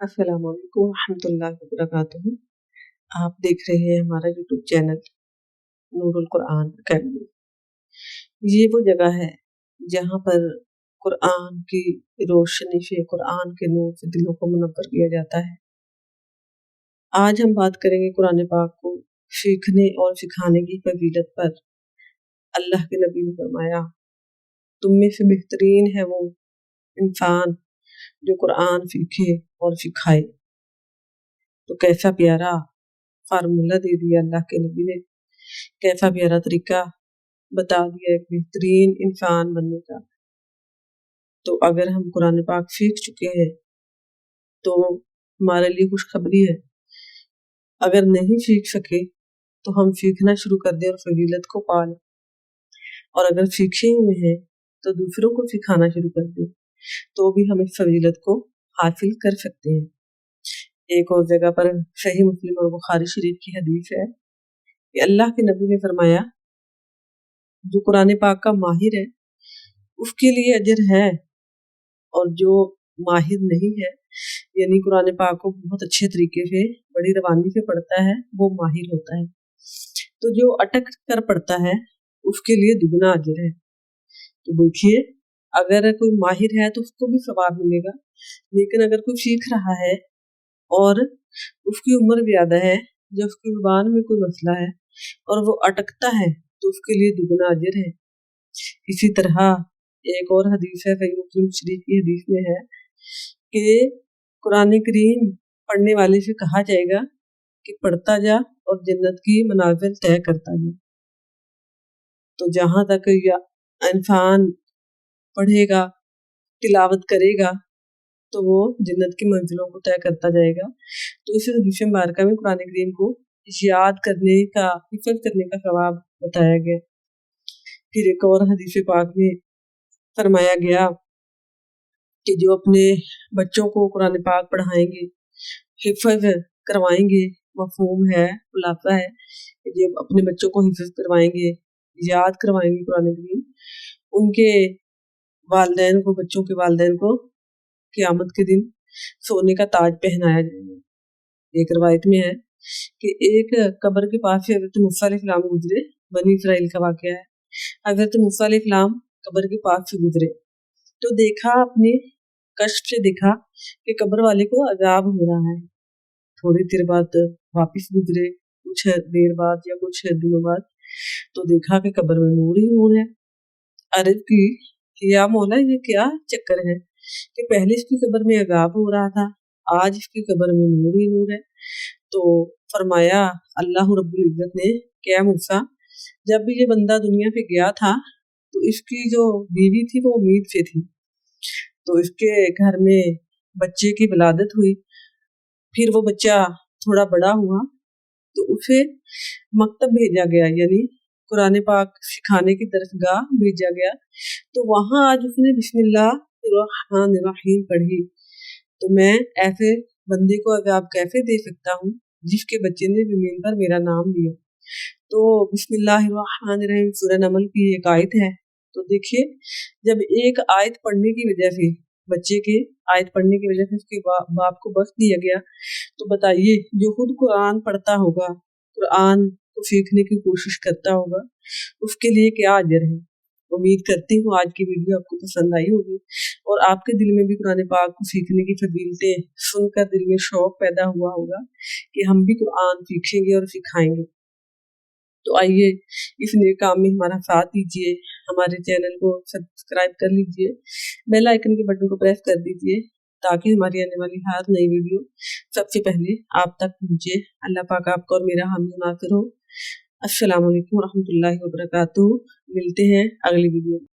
अस्सलाम वालेकुम रहमतुल्लाहि वबरकातुहू। आप देख रहे हैं हमारा YouTube channel Noorul Quran academy. ये वो जगह है जहाँ पर कुरान की रोशनी से, कुरान के नूर से दिलों को मुनव्वर किया जाता है। आज हम बात करेंगे कुरान पाक को सीखने और सिखाने की फजीलत पर। अल्लाह के नबी ने फरमाया, तुम में से बेहतरीन है वो इंसान जो कुरान सीखे और सिखाए। तो कैसा प्यारा फार्मूला दे दिया अल्लाह के नबी ने, कैसा प्यारा तरीका बता दिया एक बेहतरीन इंसान बनने का। तो अगर हम कुरान पाक सीख चुके हैं तो हमारे लिए खुशखबरी है। अगर नहीं सीख सके तो हम सीखना शुरू कर दें और फजीलत को पा लें, और अगर सीखे हुए हैं तो दूसरों को सिखाना शुरू कर दें तो भी हम इस फजीलत को हासिल कर सकते हैं। एक और जगह पर सही मुस्लिम और बुखारी शरीफ की हदीस है कि अल्लाह के नबी ने फरमाया, जो कुरान पाक का माहिर है उसके लिए अजर है, और जो माहिर नहीं है यानी कुरान पाक को बहुत अच्छे तरीके से बड़ी रवानी से पढ़ता है वो माहिर होता है। तो जो अटक कर पढ़ता है उसके लिए दुगना अजर है। तो देखिए, अगर कोई माहिर है तो उसको भी सवाब मिलेगा, लेकिन अगर कोई सीख रहा है और उसकी उम्र ज्यादा है, जब उसकी जुबान में कोई मसला है और वो अटकता है तो उसके लिए दुगना अजर है। इसी तरह एक और हदीस है, सही मुस्लिम शरीफ की हदीस में है कि कुरान करीम पढ़ने वाले से कहा जाएगा कि पढ़ता जा और जन्नत की मनाजिल तय करता जा। तो जहां तक इंसान पढ़ेगा, तिलावत करेगा, तो वो जन्नत की मंजिलों को तय करता जाएगा। तो इस हदीस मुबारका में कुरान करीम को याद करने का, हिफ्ज़ करने का सवाब बताया गया। फिर एक और हदीस पाक में फरमाया गया कि जो अपने बच्चों को कुरान पाक पढ़ाएंगे, हिफ्ज़ करवाएंगे, मफ़हूम है, खुलासा है कि जो अपने बच्चों को हिफ्ज़ करवाएंगे, याद करवाएंगे कुरान करीम, उनके वालिदैन को, बच्चों के वालिदैन को क़यामत के दिन सोने का ताज पहनाया जाएगा। एक रवायत में है कि एक कब्र के पास से हज़रत मूसा अलैहिस्सलाम गुजरे, बनी इस्राइल का वाक़या है। हज़रत मूसा अलैहिस्सलाम कब्र के पास से गुजरे तो देखा, अपने कष्ट से देखा कि कब्र वाले को अजाब हो रहा है। थोड़ी देर बाद वापस गुजरे, कुछ देर बाद या कुछ दिनों बाद, तो देखा कि कब्र में नूर ही नूर है। अर्ज़ की, या मौला ये क्या चक्कर है कि पहले इसकी कब्र में अजाब हो रहा था, आज इसकी कब्र में नूर ही नूर है। तो फरमाया अल्लाह रब्बुल इज्जत ने, क्या मूसा, जब भी ये बंदा दुनिया पे गया था तो इसकी जो बीवी थी वो उम्मीद से थी, तो इसके घर में बच्चे की विलादत हुई। फिर वो बच्चा थोड़ा बड़ा हुआ तो उसे मकतब भेजा गया, यानी कुरान पाक सिखाने की दरसगाह भेजा गया। तो वहां आज उसने बिस्मिल्लाहिर्रहमानिर्रहीम पढ़ी। तो मैं ऐसे बंदे को अजाब कैसे दे सकता हूँ जिसके बच्चे ने जमीन पर मेरा नाम लिया। तो बिस्मिल्लाहिर्रहमानिर्रहीम सूरह नमल की एक आयत है। तो देखिए, जब एक आयत पढ़ने की वजह से, बच्चे के आयत पढ़ने की वजह से उसके बाप को बख्श दिया गया, तो बताइए जो खुद कुरान पढ़ता होगा, कुरान को सीखने की कोशिश करता होगा, उसके लिए क्या अजर है। उम्मीद करती हूँ आज की वीडियो आपको पसंद आई होगी और आपके दिल में भी कुरान पाक को सीखने की फजीलतें सुनकर दिल में शौक पैदा हुआ होगा कि हम भी कुरान सीखेंगे और सिखाएंगे। तो आइए इस नए काम में हमारा साथ दीजिए, हमारे चैनल को सब्सक्राइब कर लीजिए, बेल आइकन के बटन को प्रेस कर दीजिए ताकि हमारी आने वाली हर नई वीडियो सबसे पहले आप तक पहुँचे। अल्लाह पाक आपका और मेरा हामी नासिर हो। अस्सलाम वालेकुम रहमतुल्लाहि व बरकातुहू। मिलते हैं अगली वीडियो में।